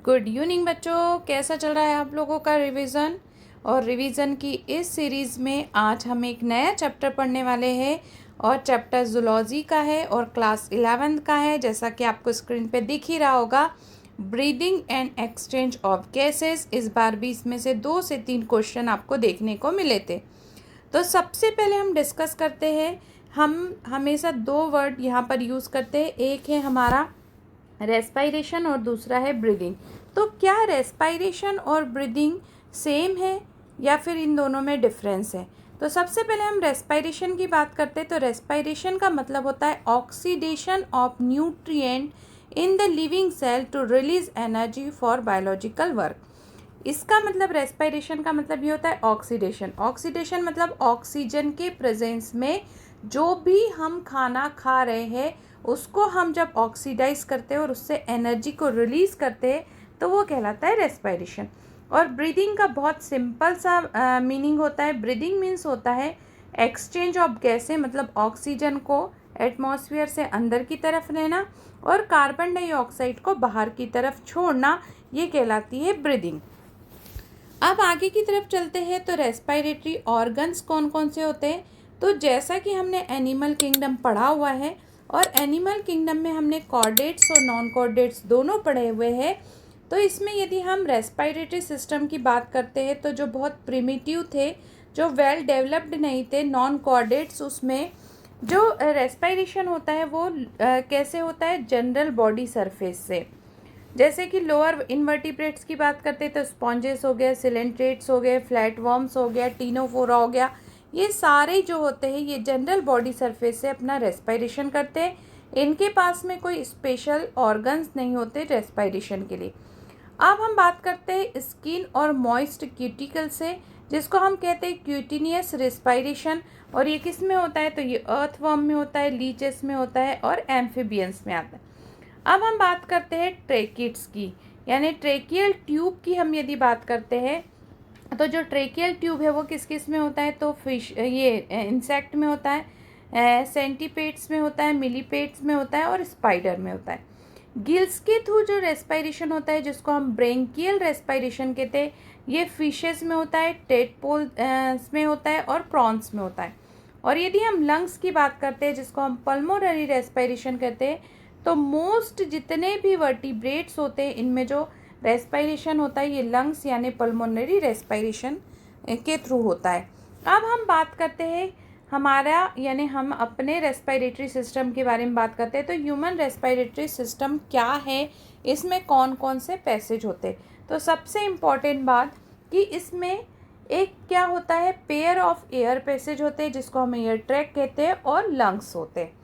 Good evening बच्चों, कैसा चल रहा है आप लोगों का रिवीजन। और रिवीजन की इस सीरीज़ में आज हम एक नया चैप्टर पढ़ने वाले हैं और चैप्टर जूलॉजी का है और क्लास 11th का है। जैसा कि आपको स्क्रीन पे दिख ही रहा होगा, breathing and exchange of gases. इस बार भी इसमें से 2 से 3 क्वेश्चन आपको देखने को मिले थे। तो सबसे पहले हम डिस्कस करते हैं, हम हमेशा 2 वर्ड यहाँ पर यूज़ करते हैं, एक है हमारा रेस्पायरेशन और दूसरा है ब्रीदिंग। तो क्या रेस्पायरेशन और ब्रीदिंग सेम है या फिर इन दोनों में डिफरेंस है? तो सबसे पहले हम रेस्पायरेशन की बात करते हैं। तो रेस्पायरेशन का मतलब होता है oxidation of nutrient in the living cell to release energy for biological work. इसका मतलब रेस्पायरेशन का मतलब ये होता है ऑक्सीडेशन। ऑक्सीडेशन मतलब ऑक्सीजन के प्रेजेंस में जो भी हम खाना खा रहे हैं उसको हम जब ऑक्सीडाइज करते हैं और उससे एनर्जी को रिलीज करते हैं तो वो कहलाता है रेस्पायरेशन। और ब्रीदिंग का बहुत सिंपल सा मीनिंग होता है। ब्रीदिंग मीन्स होता है एक्सचेंज ऑफ गैसें, मतलब ऑक्सीजन को एटमॉस्फेयर से अंदर की तरफ लेना और कार्बन डाइऑक्साइड को बाहर की तरफ छोड़ना, ये कहलाती है ब्रीदिंग। अब आगे की तरफ चलते हैं। तो रेस्पायरेटरी ऑर्गन्स कौन कौन से होते हैं? तो जैसा कि हमने एनिमल किंगडम पढ़ा हुआ है और एनिमल किंगडम में हमने कॉर्डेट्स और नॉन कॉर्डेट्स दोनों पढ़े हुए हैं। तो इसमें यदि हम रेस्पायरेटरी सिस्टम की बात करते हैं तो जो बहुत प्रिमिटिव थे, जो वेल डेवलप्ड नहीं थे, नॉन कॉर्डेट्स, उसमें जो रेस्पायरेशन होता है वो कैसे होता है? जनरल बॉडी सरफेस से। जैसे कि लोअर इनवर्टिब्रेट्स की बात करते हैं तो स्पॉन्जेस हो गए, सिलेंट्रेट्स हो गए, फ्लैटवर्म्स हो गया, टीनोफोरा हो गया, ये सारे जो होते हैं ये जनरल बॉडी सरफेस से अपना रेस्पायरेशन करते हैं। इनके पास में कोई स्पेशल ऑर्गन्स नहीं होते रेस्पायरेशन के लिए। अब हम बात करते हैं स्किन और मॉइस्ट क्यूटिकल से, जिसको हम कहते हैं क्यूटिनियस रेस्पायरेशन। और ये किस में होता है? तो ये अर्थवर्म में होता है, लीचेस में होता है और एम्फीबियंस में आता है। अब हम बात करते हैं ट्रेकिड्स की, यानी ट्रेकियल ट्यूब की। हम यदि बात करते हैं तो जो ट्रेकियल ट्यूब है वो किस किस में होता है? तो फिश, ये इंसेक्ट में होता है, सेंटीपेड्स में होता है, मिलीपेड्स में होता है और स्पाइडर में होता है। गिल्स के थ्रू जो रेस्पायरेशन होता है, जिसको हम ब्रेंकियल रेस्पायरेशन कहते हैं, ये फिशेस में होता है, टेडपोल में होता है और प्रॉन्स में होता है। और यदि हम लंग्स की बात करते हैं, जिसको हम पल्मोनरी रेस्पायरेशन कहते हैं, तो मोस्ट जितने भी वर्टिब्रेट्स होते हैं इनमें जो रेस्पायरेशन होता है ये लंग्स यानी पल्मोनरी रेस्पायरेशन के थ्रू होता है। अब हम बात करते हैं हमारा, यानी हम अपने रेस्पायरेटरी सिस्टम के बारे में बात करते हैं। तो ह्यूमन रेस्पायरेटरी सिस्टम क्या है, इसमें कौन कौन से पैसेज होते हैं? तो सबसे इम्पॉर्टेंट बात कि इसमें एक क्या होता है, पेयर ऑफ एयर पैसेज होते हैं जिसको हम एयर ट्रैक कहते हैं, और लंग्स होते हैं।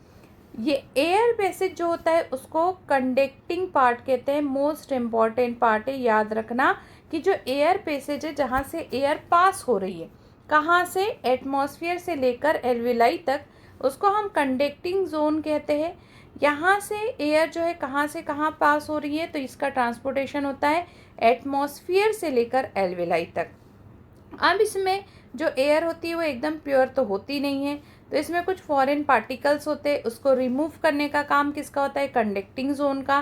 ये एयर पैसेज जो होता है उसको कंडक्टिंग पार्ट कहते हैं। मोस्ट इम्पॉर्टेंट पार्ट है, याद रखना कि जो एयर पैसेज है जहाँ से एयर पास हो रही है, कहाँ से? एटमॉस्फेयर से लेकर एल्वेलाई तक, उसको हम कंडक्टिंग जोन कहते हैं। यहाँ से एयर जो है कहाँ से कहाँ पास हो रही है, तो इसका ट्रांसपोर्टेशन होता है एटमॉस्फेयर से लेकर एल्वेलाई तक। अब इसमें जो एयर होती है वो एकदम प्योर तो होती नहीं है, तो इसमें कुछ फॉरेन पार्टिकल्स होते हैं, उसको रिमूव करने का काम किसका होता है? कंडक्टिंग जोन का।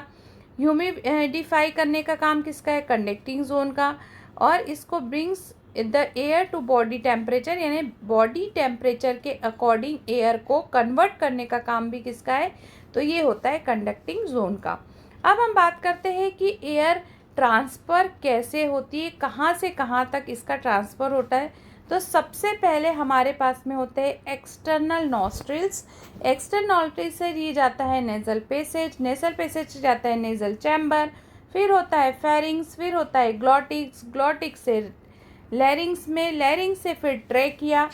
ह्यूमिडिफाई करने का काम किसका है? कंडक्टिंग जोन का। और इसको brings the air to body temperature, यानी बॉडी टेम्परेचर के अकॉर्डिंग एयर को कन्वर्ट करने का काम भी किसका है? तो ये होता है कंडक्टिंग जोन का। अब हम बात करते हैं कि एयर ट्रांसफ़र कैसे होती है, कहाँ से कहाँ तक इसका ट्रांसफ़र होता है। तो सबसे पहले हमारे पास में होते हैं एक्सटर्नल नॉस्ट्रिल्स। एक्सटर्नल नॉस्ट्रिल से ये जाता है नेज़ल पैसेज, नेज़ल पैसेज से जाता है नेज़ल चैम्बर, फिर होता है फेरिंग्स, फिर होता है ग्लॉटिक्स, ग्लॉटिक्स से लैरिंग्स में, लैरिंग्स से फिर ट्रेकिया,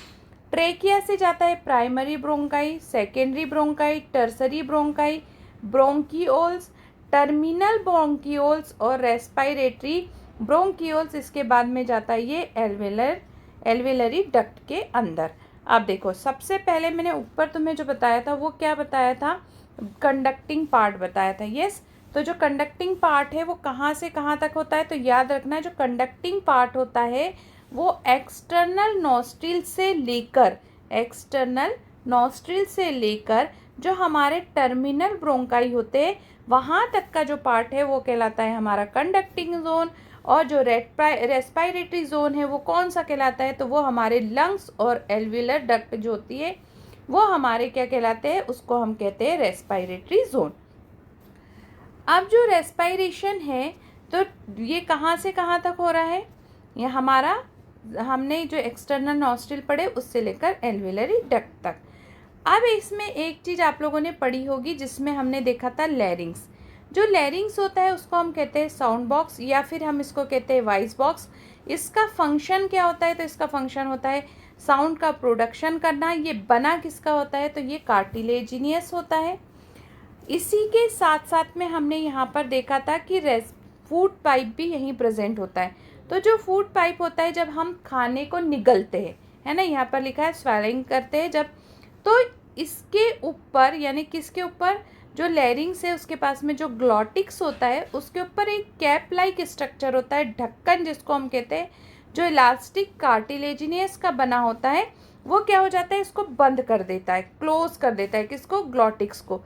ट्रेकिया से जाता है primary bronchi, secondary bronchi, tertiary bronchi, bronchioles, terminal bronchioles और रेस्पायरेटरी ब्रोंकियोल्स। इसके बाद में जाता है ये एल्वेलरी डक्ट के अंदर। अब देखो, सबसे पहले मैंने ऊपर तुम्हें जो बताया था वो क्या बताया था? कंडक्टिंग पार्ट बताया था। यस, तो जो कंडक्टिंग पार्ट है वो कहाँ से कहाँ तक होता है? तो याद रखना, जो कंडक्टिंग पार्ट होता है वो एक्सटर्नल नॉस्ट्रिल से लेकर जो हमारे टर्मिनल ब्रोंकाई होते हैं वहाँ तक का जो पार्ट है वो कहलाता है हमारा कंडक्टिंग जोन, और जो रेस्पायरेटरी जोन है वो कौन सा कहलाता है, तो वो हमारे लंग्स और एल्वियुलर डक्ट जो होती है वो हमारे क्या कहलाते हैं, उसको हम कहते हैं रेस्पायरेटरी जोन। अब जो रेस्पायरेशन है तो ये कहाँ से कहाँ तक हो रहा है, ये हमारा हमने जो एक्सटर्नल नॉस्ट्रिल पढ़े उससे लेकर एल्वियुलरी डक्ट तक। अब इसमें एक चीज़ आप लोगों ने पढ़ी होगी जिसमें हमने देखा था लैरिंग्स। जो लैरिंग्स होता है उसको हम कहते हैं साउंड बॉक्स, या फिर हम इसको कहते हैं वॉइस बॉक्स। इसका फंक्शन क्या होता है, तो इसका फंक्शन होता है साउंड का प्रोडक्शन करना। ये बना किसका होता है, तो ये कार्टिलेजिनियस होता है। इसी के साथ साथ में हमने यहाँ पर देखा था कि फूड पाइप भी यहीं प्रेजेंट होता है। तो जो फूड पाइप होता है जब हम खाने को निगलते हैं, है ना, यहाँ पर लिखा है स्वेलिंग करते हैं जब, तो इसके ऊपर यानी किसके ऊपर, जो लैरिंग्स है उसके पास में जो ग्लॉटिक्स होता है उसके ऊपर एक कैप लाइक स्ट्रक्चर होता है, ढक्कन जिसको हम कहते हैं, जो इलास्टिक कार्टिलेजिनियस का बना होता है, वो क्या हो जाता है, इसको बंद कर देता है, क्लोज कर देता है, किसको, ग्लॉटिक्स को।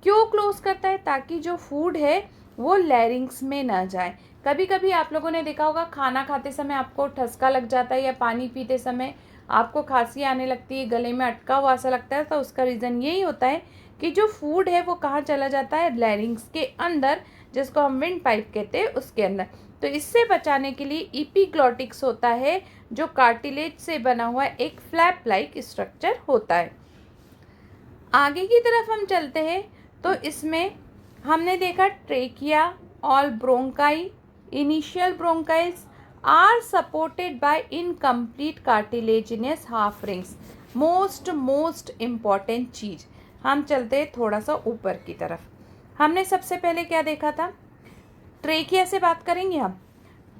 क्यों क्लोज करता है, ताकि जो फूड है वो लैरिंग्स में ना जाए। कभी कभी आप लोगों ने देखा होगा खाना खाते समय आपको ठसका लग जाता है, या पानी पीते समय आपको खांसी आने लगती है, गले में अटका हुआ सा लगता है, तो उसका रीज़न यही होता है कि जो फूड है वो कहाँ चला जाता है, लैरिंग्स के अंदर, जिसको हम विंड पाइप कहते हैं उसके अंदर। तो इससे बचाने के लिए एपिग्लॉटिक्स होता है, जो कार्टिलेज से बना हुआ एक फ्लैप लाइक स्ट्रक्चर होता है। आगे की तरफ हम चलते हैं तो इसमें हमने देखा trachea, all bronchi, initial bronchioles are supported by incomplete cartilaginous half rings. Most important चीज़, हम चलते हैं थोड़ा सा ऊपर की तरफ। हमने सबसे पहले क्या देखा था, ट्रेकिया से बात करेंगे हम।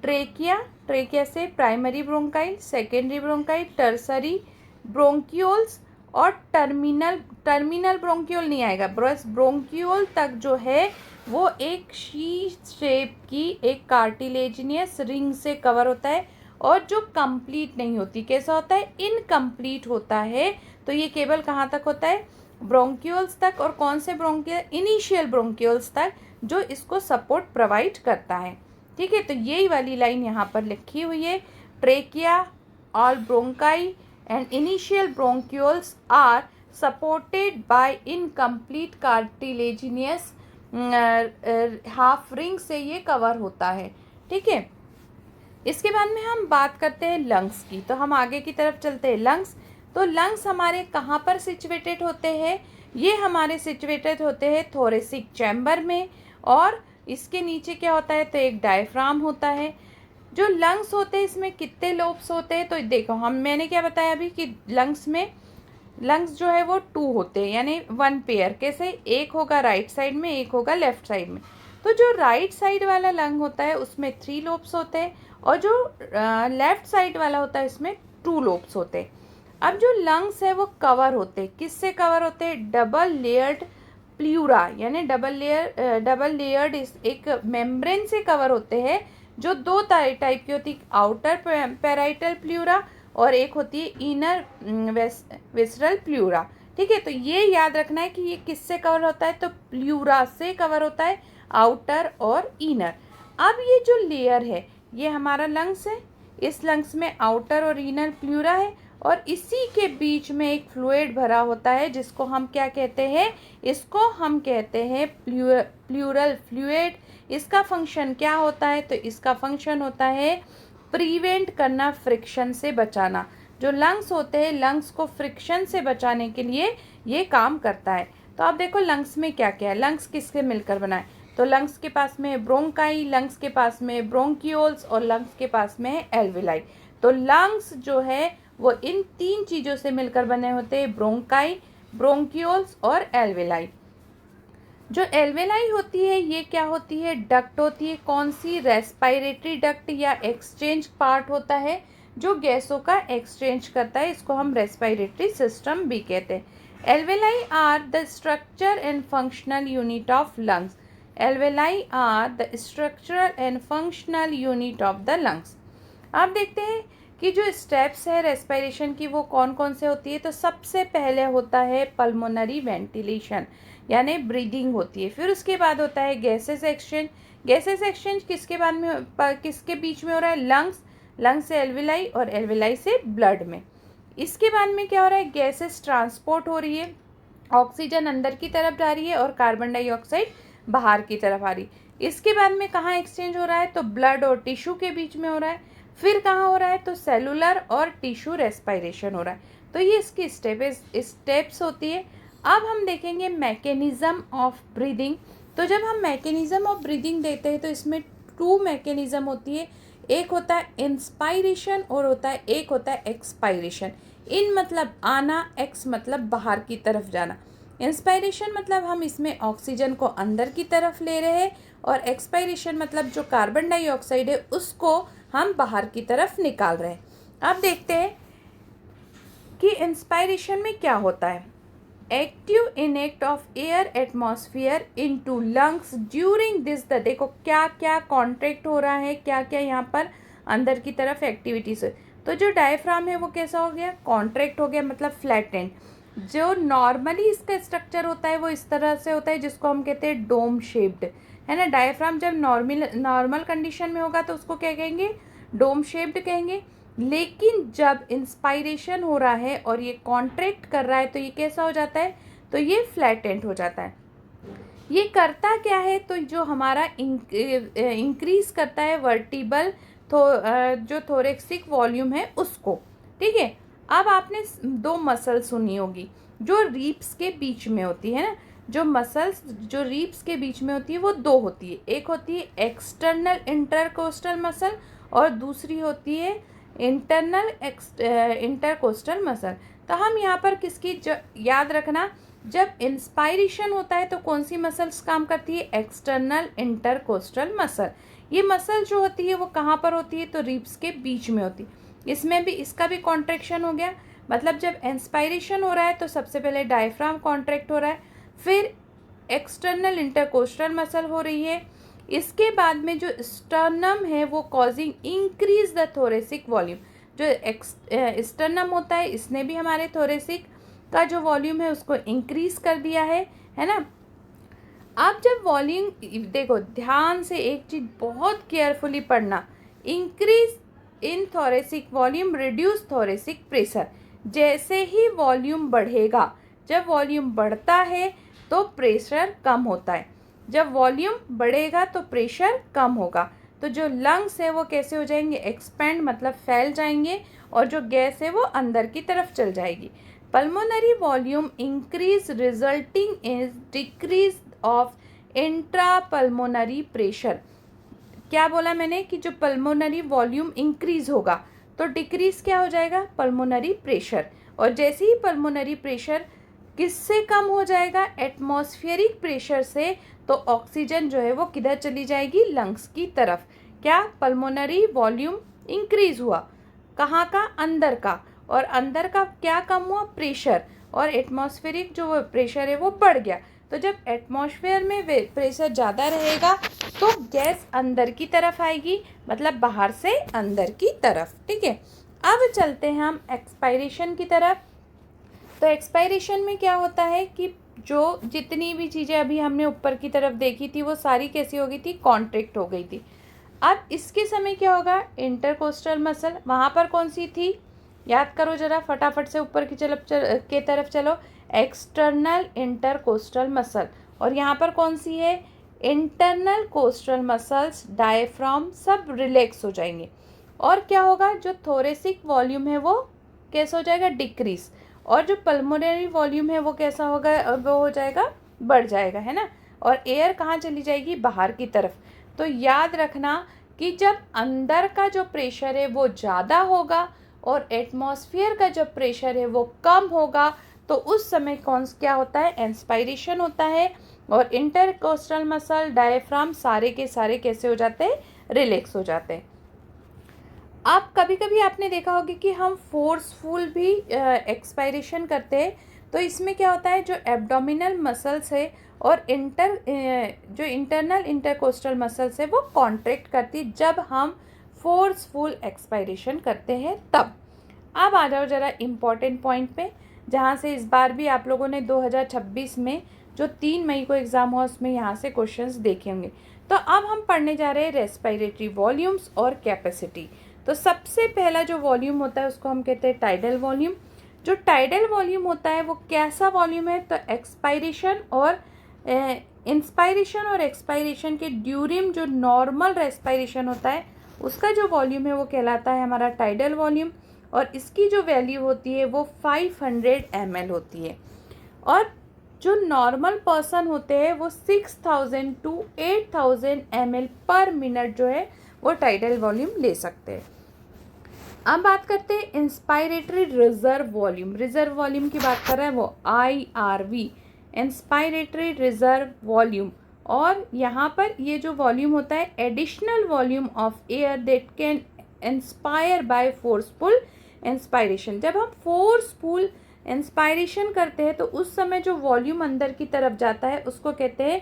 ट्रेकिया से primary bronchial, secondary bronchial, tertiary bronchioles और टर्मिनल ब्रोंक्यूल नहीं आएगा, बस ब्रोंक्यूल तक जो है वो एक शी शेप की एक कार्टिलेजिनियस रिंग से कवर होता है, और जो कंप्लीट नहीं होती, कैसा होता है, इनकम्प्लीट होता है। तो ये केवल कहाँ तक होता है, ब्रोंक्यूल्स तक, और कौन से ब्रोंक्यूल, इनिशियल ब्रोंक्यूल्स तक, जो इसको सपोर्ट प्रोवाइड करता है। ठीक है, तो यही वाली लाइन यहाँ पर लिखी हुई है, trachea, all bronchi and initial bronchioles are supported by incomplete cartilaginous half ring से ये कवर होता है। ठीक है, इसके बाद में हम बात करते हैं लंग्स की, तो हम आगे की तरफ चलते हैं। लंग्स, तो लंग्स हमारे कहाँ पर सिचुएटेड होते हैं, ये हमारे सिचुएटेड होते हैं थोरेसिक चैम्बर में, और इसके नीचे क्या होता है, तो एक डायफ्राम होता है। जो लंग्स होते हैं इसमें कितने लोब्स होते हैं, तो देखो मैंने क्या बताया अभी कि लंग्स जो है वो 2 होते हैं, यानी 1 पेयर, कैसे, एक होगा राइट साइड में, एक होगा लेफ्ट साइड में। तो जो राइट साइड वाला लंग होता है उसमें 3 लोब्स होते हैं, और जो लेफ्ट साइड वाला होता है इसमें 2 लोब्स होते हैं। अब जो लंग्स है वो कवर होते हैं, किससे कवर होते हैं, डबल लेयर्ड प्ल्यूरा, यानी डबल लेयर्ड एक मेम्ब्रेन से कवर होते हैं, जो 2 टाइप की होती है, आउटर पैराइटल प्ल्यूरा और एक होती है इनर विसरल प्ल्यूरा। ठीक है, तो ये याद रखना है कि ये किससे कवर होता है, तो प्ल्यूरा से कवर होता है, आउटर और इनर। अब ये जो लेयर है ये हमारा लंग्स है, इस लंग्स में आउटर और इनर प्ल्यूरा है, और इसी के बीच में एक फ्लूइड भरा होता है जिसको हम क्या कहते हैं, इसको हम कहते हैं प्लूरल फ्लूइड। इसका फंक्शन क्या होता है, तो इसका फंक्शन होता है प्रिवेंट करना, फ्रिक्शन से बचाना। जो लंग्स होते हैं लंग्स को फ्रिक्शन से बचाने के लिए ये काम करता है। तो आप देखो लंग्स में क्या क्या है, लंग्स किससे मिलकर बना है, तो लंग्स के पास में ब्रोंकाई, लंग्स के पास में ब्रोंक्यूल्स, और लंग्स के पास में है एल्विलाई। तो लंग्स जो है वो इन 3 चीज़ों से मिलकर बने होते हैं, ब्रोंकाई, ब्रोंक्यूल्स और एल्विलाई। जो एल्वेलाई होती है ये क्या होती है, डक्ट होती है, कौन सी, रेस्पायरेटरी डक्ट या एक्सचेंज पार्ट होता है जो गैसों का एक्सचेंज करता है, इसको हम रेस्पायरेटरी सिस्टम भी कहते हैं। Alveoli are the structure and functional unit of lungs. Alveoli are the structural and functional unit of the lungs. अब देखते हैं कि जो स्टेप्स है रेस्पिरेशन की वो कौन कौन से होती है। तो सबसे पहले होता है पल्मोनरी वेंटिलेशन, यानी ब्रीदिंग होती है। फिर उसके बाद होता है गैसेस एक्सचेंज। गैसेस एक्सचेंज किसके बीच में हो रहा है? लंग्स से एल्विलाई और एल्विलाई से ब्लड में। इसके बाद में क्या हो रहा है? गैसेस ट्रांसपोर्ट हो रही है, ऑक्सीजन अंदर की तरफ जा रही है और कार्बन डाइऑक्साइड बाहर की तरफ आ रही है। इसके बाद में कहाँ एक्सचेंज हो रहा है? तो ब्लड और टिश्यू के बीच में हो रहा है। फिर कहाँ हो रहा है? तो सेलुलर और टिश्यू रेस्पिरेशन हो रहा है। तो ये इसकी स्टेप्स होती है। अब हम देखेंगे मैकेनिज्म ऑफ ब्रीदिंग। तो जब हम मैकेनिज्म ऑफ ब्रीदिंग देते हैं तो इसमें 2 मैकेनिज्म होती है। एक होता है इंस्पायरेशन और एक होता है एक्सपायरेशन। इन मतलब आना, एक्स मतलब बाहर की तरफ जाना। इंस्पायरेशन मतलब हम इसमें ऑक्सीजन को अंदर की तरफ ले रहे हैं और एक्सपायरेशन मतलब जो कार्बन डाइऑक्साइड है उसको हम बाहर की तरफ निकाल रहे हैं। अब देखते हैं कि इंस्पायरेशन में क्या होता है। Active enact of air atmosphere into lungs during this the, देखो क्या क्या कॉन्ट्रैक्ट हो रहा है, क्या क्या यहाँ पर अंदर की तरफ एक्टिविटीज है। तो जो डायफ्राम है वो कैसा हो गया? कॉन्ट्रैक्ट हो गया, मतलब फ्लैटेंड। जो नॉर्मली इसका स्ट्रक्चर होता है वो इस तरह से होता है जिसको हम कहते हैं डोम शेप्ड, है ना। डायफ्राम जब नॉर्मल कंडीशन में होगा तो उसको क्या कहेंगे? डोम शेप्ड कहेंगे। लेकिन जब इंस्पायरेशन हो रहा है और ये कॉन्ट्रैक्ट कर रहा है तो ये कैसा हो जाता है? तो ये फ्लैटेंड हो जाता है। ये करता क्या है? तो जो हमारा इंक्रीज करता है वर्टिबल जो थोरेक्सिक वॉल्यूम है उसको, ठीक है। अब आपने 2 मसल सुनी होगी जो रीप्स के बीच में होती है ना। जो मसल्स जो रीप्स के बीच में होती है वो 2 होती है। एक होती है एक्सटर्नल इंटरकोस्टल मसल और दूसरी होती है इंटरनल इंटरकोस्टल मसल। तो हम यहाँ पर किसकी याद रखना, जब इंस्पायरेशन होता है तो कौन सी मसल्स काम करती है? External intercostal muscle. ये मसल जो होती है वो कहाँ पर होती है? तो रिब्स के बीच में होती है। इसमें भी इसका भी कॉन्ट्रैक्शन हो गया, मतलब जब इंस्पायरेशन हो रहा है तो सबसे पहले डायफ्राम कॉन्ट्रैक्ट हो रहा है, फिर एक्सटर्नल इंटरकोस्टल मसल हो रही है। इसके बाद में जो स्टर्नम है वो causing increase the thoracic volume. जो स्टर्नम होता है इसने भी हमारे थोरेसिक का जो वॉल्यूम है उसको इंक्रीज कर दिया है ना। अब जब वॉल्यूम, देखो ध्यान से एक चीज़ बहुत केयरफुली पढ़ना, increase in thoracic volume reduce thoracic pressure. जैसे ही वॉल्यूम बढ़ेगा, जब वॉल्यूम बढ़ता है तो प्रेशर कम होता है, जब वॉल्यूम बढ़ेगा तो प्रेशर कम होगा। तो जो लंग्स है वो कैसे हो जाएंगे? एक्सपेंड मतलब फैल जाएंगे और जो गैस है वो अंदर की तरफ चल जाएगी। Pulmonary volume increase resulting in decrease of intra pulmonary pressure. क्या बोला मैंने? कि जो पल्मोनरी वॉल्यूम इंक्रीज होगा तो डिक्रीज क्या हो जाएगा? Pulmonary pressure. और जैसे ही पल्मोनरी प्रेशर किससे कम हो जाएगा? एटमॉस्फेरिक प्रेशर से। तो ऑक्सीजन जो है वो किधर चली जाएगी? लंग्स की तरफ। क्या? पल्मोनरी वॉल्यूम इंक्रीज हुआ, कहाँ का? अंदर का। और अंदर का क्या कम हुआ? प्रेशर। और एटमॉस्फेरिक जो प्रेशर है वो बढ़ गया। तो जब एटमॉस्फेयर में प्रेशर ज़्यादा रहेगा तो गैस अंदर की तरफ आएगी, मतलब बाहर से अंदर की तरफ, ठीक है। अब चलते हैं हम एक्सपायरेशन की तरफ। तो एक्सपायरेशन में क्या होता है कि जो जितनी भी चीज़ें अभी हमने ऊपर की तरफ देखी थी वो सारी कैसी हो गई थी? कॉन्ट्रैक्ट हो गई थी। अब इसके समय क्या होगा? इंटरकोस्टल मसल वहाँ पर कौन सी थी? याद करो जरा फटाफट से, ऊपर की तरफ चलो। External intercostal muscle. और यहाँ पर कौन सी है? इंटरनल कोस्टल मसल्स, डायफ्राम सब रिलैक्स हो जाएंगे। और क्या होगा? जो थोरेसिक वॉल्यूम है वो कैसा हो जाएगा? डिक्रीज। और जो पल्मोनरी वॉल्यूम है वो कैसा होगा? वो हो जाएगा, बढ़ जाएगा, है ना। और एयर कहाँ चली जाएगी? बाहर की तरफ। तो याद रखना कि जब अंदर का जो प्रेशर है वो ज़्यादा होगा और एटमॉस्फेयर का जो प्रेशर है वो कम होगा तो उस समय क्या होता है? इंस्पायरेशन होता है और इंटरकोस्टल मसल, डायफ्राम सारे के सारे कैसे हो जाते हैं? रिलैक्स हो जाते हैं। आप कभी कभी आपने देखा होगा कि हम फोर्सफुल भी एक्सपायरेशन करते हैं। तो इसमें क्या होता है? जो एब्डोमिनल मसल्स है और जो इंटरनल इंटरकोस्टल मसल्स है वो कॉन्ट्रैक्ट करती जब हम फोर्सफुल एक्सपायरेशन करते हैं तब। अब आ जाओ ज़रा इम्पॉर्टेंट पॉइंट पे, जहाँ से इस बार भी आप लोगों ने 2026 में जो 3 मई को एग्ज़ाम हुआ उसमें यहाँ से क्वेश्चंस देखे होंगे। तो अब हम पढ़ने जा रहे हैं रेस्पिरेटरी वॉल्यूम्स और कैपेसिटी। तो सबसे पहला जो वॉल्यूम होता है उसको हम कहते हैं टाइडल वॉल्यूम। जो टाइडल वॉल्यूम होता है वो कैसा वॉल्यूम है, तो इंस्पायरेशन और एक्सपायरेशन के ड्यूरिंग जो नॉर्मल रेस्पिरेशन होता है उसका जो वॉल्यूम है वो कहलाता है हमारा टाइडल वॉल्यूम, और इसकी जो वैल्यू होती है वो 500 ml होती है। और जो नॉर्मल पर्सन होते हैं वो 6000 to 8000 ml पर मिनट जो है वो टाइडल वॉल्यूम ले सकते हैं। अब बात करते हैं inspiratory reserve volume. Reserve volume की बात कर रहे हैं वो IRV, इंस्पायरेटरी रिजर्व वॉल्यूम। और यहाँ पर ये जो वॉल्यूम होता है additional volume of air that can inspire by forceful inspiration. जब हम फोर्सफुल इंस्पायरेशन करते हैं तो उस समय जो वॉल्यूम अंदर की तरफ जाता है उसको कहते हैं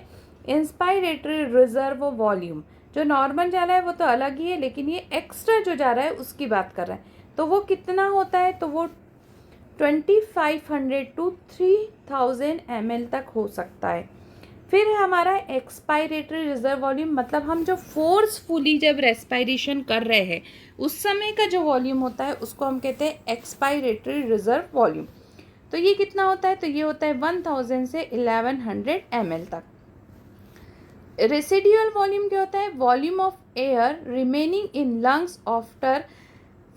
इंस्पायरेटरी रिजर्व वॉल्यूम। जो नॉर्मल जा रहा है वो तो अलग ही है, लेकिन ये एक्स्ट्रा जो जा रहा है उसकी बात कर रहे हैं। तो वो कितना होता है, तो वो 2500 to 3000 ml तक हो सकता है। फिर हमारा एक्सपायरेटरी रिजर्व वॉल्यूम, मतलब हम जो फोर्सफुली जब रेस्पिरेशन कर रहे हैं उस समय का जो वॉल्यूम होता है उसको हम कहते हैं एक्सपायरेटरी रिजर्व वॉल्यूम। तो ये कितना होता है, तो ये होता है 1000 से 1100 ml तक। रेसिडुअल वॉल्यूम क्या होता है, volume of air remaining in lungs after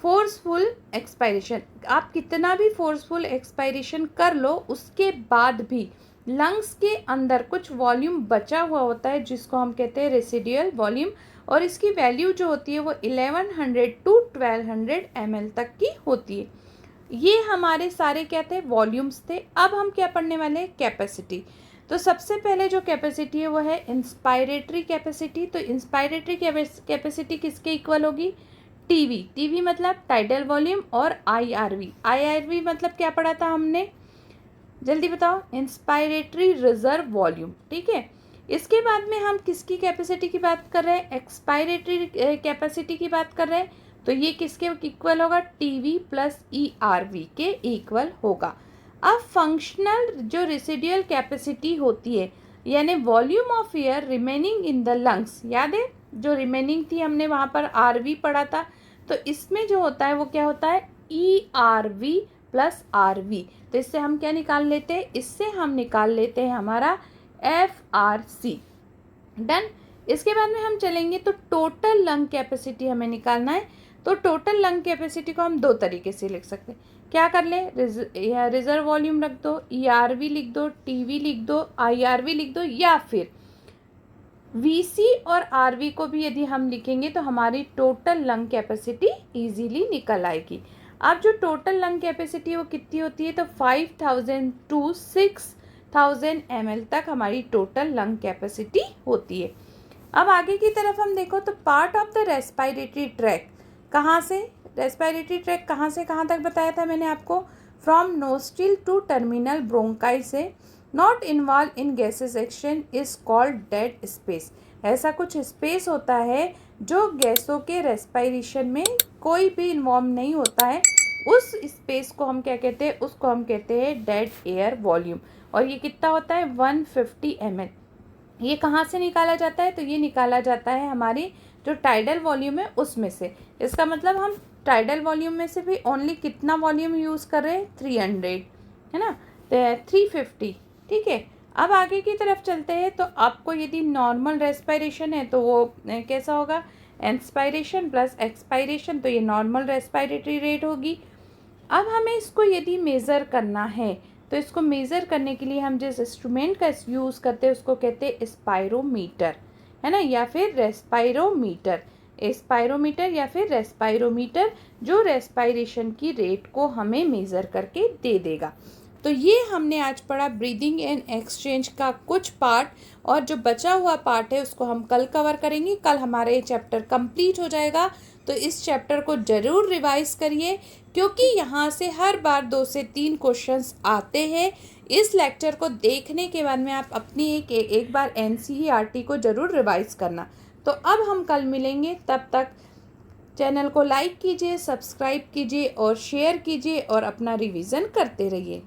forceful expiration. आप कितना भी फोर्सफुल एक्सपायरेशन कर लो उसके बाद भी लंग्स के अंदर कुछ वॉल्यूम बचा हुआ होता है जिसको हम कहते हैं रेसिडुअल वॉल्यूम, और इसकी वैल्यू जो होती है वो 1100 to 1200 ml तक की होती है। ये हमारे सारे क्या थे, वॉल्यूम्स थे। अब हम क्या पढ़ने वाले हैं, कैपेसिटी। तो सबसे पहले जो कैपेसिटी है वो है इंस्पायरेटरी कैपेसिटी। तो इंस्पायरेटरी कैपेसिटी किसके इक्वल होगी, टीवी मतलब टाइडल वॉल्यूम, और IRV मतलब क्या पढ़ा था हमने, जल्दी बताओ, इंस्पायरेटरी रिजर्व वॉल्यूम। ठीक है, इसके बाद में हम किसकी कैपेसिटी की बात कर रहे हैं, एक्सपायरेटरी कैपेसिटी की बात कर रहे हैं। तो ये किसके इक्वल होगा, टीवी प्लस ERV के इक्वल होगा। अब फंक्शनल जो रेसिडुअल कैपेसिटी होती है, यानी volume of air remaining in the lungs, याद है जो रिमेनिंग थी हमने वहाँ पर RV पढ़ा था। तो इसमें जो होता है वो क्या होता है, ERV प्लस RV। तो इससे हम क्या निकाल लेते हैं, इससे हम निकाल लेते हैं हमारा FRC। डन। इसके बाद में हम चलेंगे तो टोटल लंग कैपेसिटी हमें निकालना है। तो टोटल लंग कैपेसिटी को हम दो तरीके से लिख सकते हैं। क्या कर ले, रिजर्व वॉल्यूम रख दो, ERV लिख दो, टीवी लिख दो, IRV लिख दो, या फिर VC और RV को भी यदि हम लिखेंगे तो हमारी टोटल लंग कैपेसिटी इजीली निकल आएगी। अब जो टोटल लंग कैपेसिटी वो कितनी होती है, तो 5000 to 6000 ml तक हमारी टोटल लंग कैपेसिटी होती है। अब आगे की तरफ हम देखो तो part of the respiratory tract, कहाँ से रेस्पिरेटरी ट्रैक कहाँ से कहाँ तक बताया था मैंने आपको, from nostril to terminal bronchi से not involve in gases exchange is called dead space. ऐसा कुछ स्पेस होता है जो गैसों के रेस्पिरेशन में कोई भी इन्वॉल्व नहीं होता है, उस स्पेस को हम क्या कहते हैं, उसको हम कहते हैं डेड एयर वॉल्यूम। और ये कितना होता है, 150 ml। ये कहाँ से निकाला जाता है, तो ये निकाला जाता है हमारी जो टाइडल वॉल्यूम है उसमें से। इसका मतलब हम टाइडल वॉल्यूम में से भी ओनली कितना वॉल्यूम यूज़ कर रहे हैं, 300 है ना, तो 350। ठीक है, अब आगे की तरफ चलते हैं। तो आपको यदि नॉर्मल रेस्पिरेशन है तो वो कैसा होगा, इंस्पायरेशन प्लस एक्सपायरेशन, तो ये नॉर्मल रेस्पिरेटरी रेट होगी। अब हमें इसको यदि मेज़र करना है तो इसको मेज़र करने के लिए हम जिस इंस्ट्रूमेंट का यूज़ करते हैं उसको कहते हैं स्पायरोमीटर, है ना, या फिर रेस्पायरोमीटर। स्पायरोमीटर या फिर रेस्पायरोमीटर जो रेस्पिरेशन की रेट को हमें मेज़र करके दे देगा। तो ये हमने आज पढ़ा ब्रीदिंग एंड एक्सचेंज का कुछ पार्ट, और जो बचा हुआ पार्ट है उसको हम कल कवर करेंगे। कल हमारा ये चैप्टर कंप्लीट हो जाएगा। तो इस चैप्टर को ज़रूर रिवाइज करिए, क्योंकि यहाँ से हर बार 2 से 3 क्वेश्चंस आते हैं। इस लेक्चर को देखने के बाद में आप अपनी एक बार NCERT को ज़रूर रिवाइज करना। तो अब हम कल मिलेंगे, तब तक चैनल को लाइक कीजिए, सब्सक्राइब कीजिए और शेयर कीजिए और अपना रिवीजन करते रहिए।